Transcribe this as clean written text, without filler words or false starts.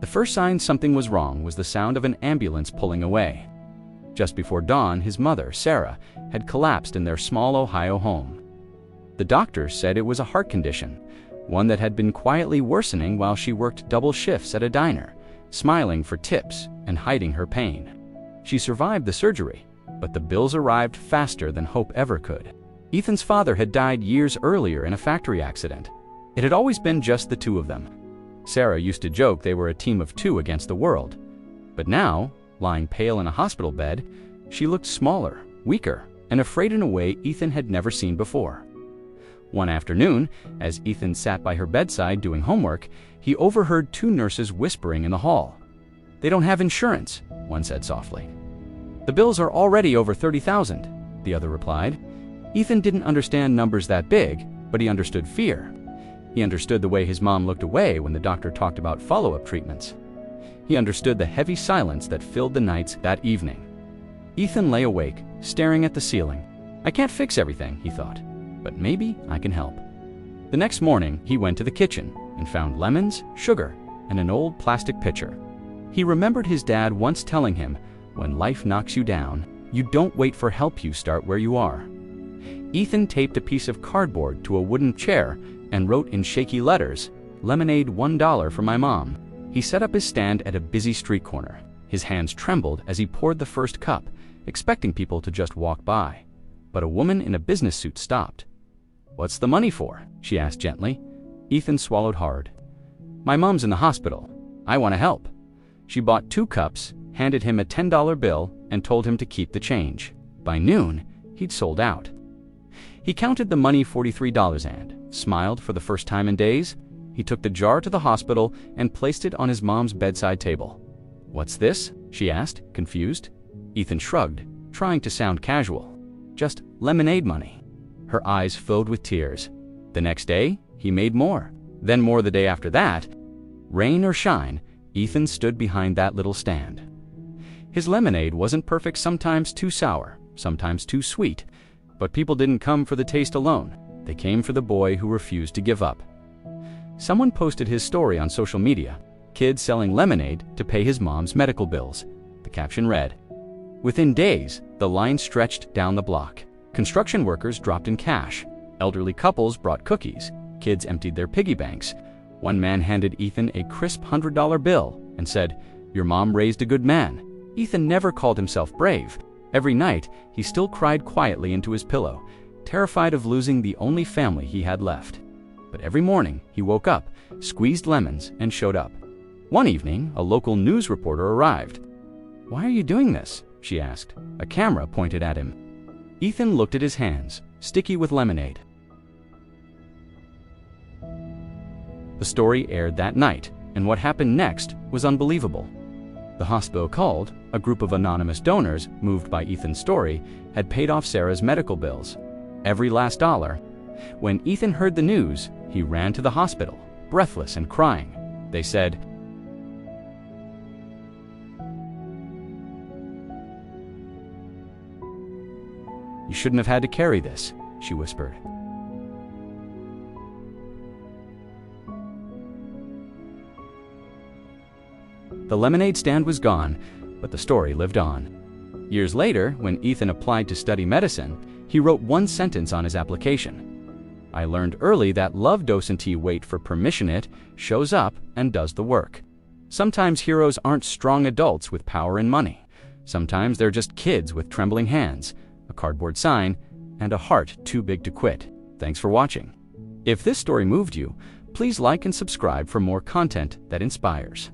The first sign something was wrong was the sound of an ambulance pulling away. Just before dawn, his mother, Sarah, had collapsed in their small Ohio home. The doctors said it was a heart condition, one that had been quietly worsening while she worked double shifts at a diner, smiling for tips and hiding her pain. She survived the surgery, but the bills arrived faster than hope ever could. Ethan's father had died years earlier in a factory accident. It had always been just the two of them. Sarah used to joke they were a team of two against the world. But now, lying pale in a hospital bed, she looked smaller, weaker, and afraid in a way Ethan had never seen before. One afternoon, as Ethan sat by her bedside doing homework, he overheard two nurses whispering in the hall. "They don't have insurance," one said softly. "The bills are already over $30,000, the other replied. Ethan didn't understand numbers that big, but he understood fear. He understood the way his mom looked away when the doctor talked about follow-up treatments. He understood the heavy silence that filled the nights that evening. Ethan lay awake, staring at the ceiling. "I can't fix everything," he thought, "but maybe I can help." The next morning, he went to the kitchen and found lemons, sugar, and an old plastic pitcher. He remembered his dad once telling him, "When life knocks you down, you don't wait for help, you start where you are." Ethan taped a piece of cardboard to a wooden chair and wrote in shaky letters, "Lemonade $1 for my mom." He set up his stand at a busy street corner. His hands trembled as he poured the first cup, expecting people to just walk by. But a woman in a business suit stopped. "What's the money for?" she asked gently. Ethan swallowed hard. "My mom's in the hospital. I want to help." She bought 2 cups, handed him a $10 bill, and told him to keep the change. By noon, he'd sold out. He counted the money, $43, and smiled for the first time in days. He took the jar to the hospital and placed it on his mom's bedside table. "What's this?" she asked, confused. Ethan shrugged, trying to sound casual. "Just lemonade money." Her eyes filled with tears. The next day, he made more. Then more the day after that. Rain or shine, Ethan stood behind that little stand. His lemonade wasn't perfect, sometimes too sour, sometimes too sweet. But people didn't come for the taste alone. They came for the boy who refused to give up. Someone posted his story on social media, "Kid selling lemonade to pay his mom's medical bills." The caption read, "Within days, the line stretched down the block. Construction workers dropped in cash. Elderly couples brought cookies. Kids emptied their piggy banks. One man handed Ethan a crisp $100 bill and said, 'Your mom raised a good man.' Ethan never called himself brave. Every night, he still cried quietly into his pillow, terrified of losing the only family he had left. But every morning, he woke up, squeezed lemons, and showed up. One evening, a local news reporter arrived. "Why are you doing this?" she asked. A camera pointed at him. Ethan looked at his hands, sticky with lemonade. The story aired that night, and what happened next was unbelievable. The hospital called. A group of anonymous donors, moved by Ethan's story, had paid off Sarah's medical bills. Every last dollar. When Ethan heard the news, he ran to the hospital, breathless and crying. They said, "You shouldn't have had to carry this," she whispered. The lemonade stand was gone, but the story lived on. Years later, when Ethan applied to study medicine, he wrote one sentence on his application. "I learned early that love doesn't wait for permission, it shows up and does the work." Sometimes heroes aren't strong adults with power and money. Sometimes they're just kids with trembling hands, a cardboard sign, and a heart too big to quit. Thanks for watching. If this story moved you, please like and subscribe for more content that inspires.